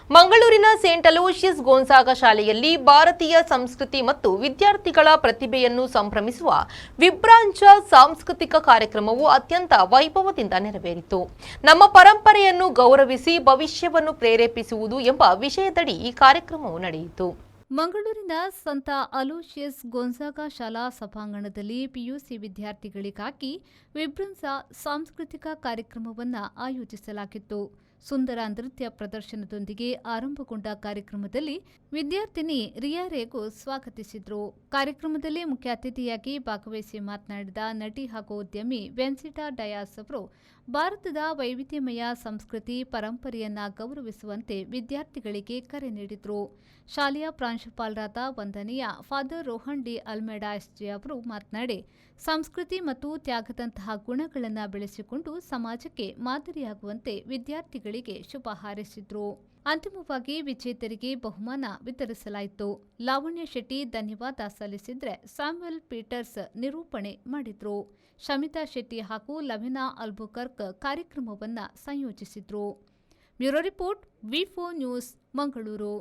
ಮಂಗಳೂರಿನ Saint Aloysius ಗೋನ್ಸಾಗ ಶಾಲೆಯಲ್ಲಿ ಭಾರತೀಯ ಸಂಸ್ಕೃತಿ ಮತ್ತು ವಿದ್ಯಾರ್ಥಿಗಳ ಪ್ರತಿಭೆಯನ್ನು ಸಂಭ್ರಮಿಸುವ ವಿಭ್ರಾಂಚ ಸಾಂಸ್ಕೃತಿಕ ಕಾರ್ಯಕ್ರಮವು ಅತ್ಯಂತ ವೈಭವದಿಂದ ನೆರವೇರಿತು. ನಮ್ಮ ಪರಂಪರೆಯನ್ನು ಗೌರವಿಸಿ ಭವಿಷ್ಯವನ್ನು ಪ್ರೇರೇಪಿಸುವುದು ಎಂಬ ವಿಷಯದಡಿ ಈ ಕಾರ್ಯಕ್ರಮವು ನಡೆಯಿತು. ಮಂಗಳೂರಿನ ಸಂತ ಅಲೋಷಿಯಸ್ ಗೋನ್ಸಾಗ ಶಾಲಾ ಸಭಾಂಗಣದಲ್ಲಿ ಪಿಯುಸಿ ವಿದ್ಯಾರ್ಥಿಗಳಿಗಾಗಿ ವಿಭ್ರಂಸ ಸಾಂಸ್ಕೃತಿಕ ಕಾರ್ಯಕ್ರಮವನ್ನು ಆಯೋಜಿಸಲಾಗಿತ್ತು. ಸುಂದರ ನೃತ್ಯ ಪ್ರದರ್ಶನದೊಂದಿಗೆ ಆರಂಭಗೊಂಡ ಕಾರ್ಯಕ್ರಮದಲ್ಲಿ ವಿದ್ಯಾರ್ಥಿನಿ ರಿಯಾ ರೇಗು ಸ್ವಾಗತಿಸಿದರು. ಕಾರ್ಯಕ್ರಮದಲ್ಲಿ ಮುಖ್ಯ ಅತಿಥಿಯಾಗಿ ಭಾಗವಹಿಸಿ ಮಾತನಾಡಿದ ನಟಿ ಹಾಗೂ ಉದ್ಯಮಿ ವೆನ್ಸಿಟಾ ಡಯಾಸ್ ಅವರು ಭಾರತದ ವೈವಿಧ್ಯಮಯ ಸಂಸ್ಕೃತಿ ಪರಂಪರೆಯನ್ನ ಗೌರವಿಸುವಂತೆ ವಿದ್ಯಾರ್ಥಿಗಳಿಗೆ ಕರೆ ನೀಡಿದರು. ಶಾಲೆಯ ಪ್ರಾಂಶುಪಾಲರಾದ ವಂದನೀಯ ಫಾದರ್ ರೋಹನ್ ಡಿ ಅಲ್ಮೆಡಾ ಎಸ್ಜೆ ಅವರು ಮಾತನಾಡಿ ಸಂಸ್ಕೃತಿ ಮತ್ತು ತ್ಯಾಗದಂತಹ ಗುಣಗಳನ್ನು ಬೆಳೆಸಿಕೊಂಡು ಸಮಾಜಕ್ಕೆ ಮಾದರಿಯಾಗುವಂತೆ ವಿದ್ಯಾರ್ಥಿಗಳಿಗೆ ಶುಭ ಹಾರೈಸಿದರು. ಅಂತಿಮವಾಗಿ ವಿಜೇತರಿಗೆ ಬಹುಮಾನ ವಿತರಿಸಲಾಯಿತು. ಲಾವಣ್ಯ ಶೆಟ್ಟಿ ಧನ್ಯವಾದ ಸಲ್ಲಿಸಿದ್ರೆ ಸ್ಯಾಮ್ಯುಯಲ್ ಪೀಟರ್ಸ್ ನಿರೂಪಣೆ ಮಾಡಿದ್ರು. ಶಮಿತಾ ಶೆಟ್ಟಿ ಹಾಗೂ ಲವಿನಾ ಅಲ್ಬುಕರ್ಕ್ ಕಾರ್ಯಕ್ರಮವನ್ನು ಸಂಯೋಜಿಸಿದ್ರು. ಬ್ಯೂರೋ ರಿಪೋರ್ಟ್ ವಿ4 ನ್ಯೂಸ್ ಮಂಗಳೂರು.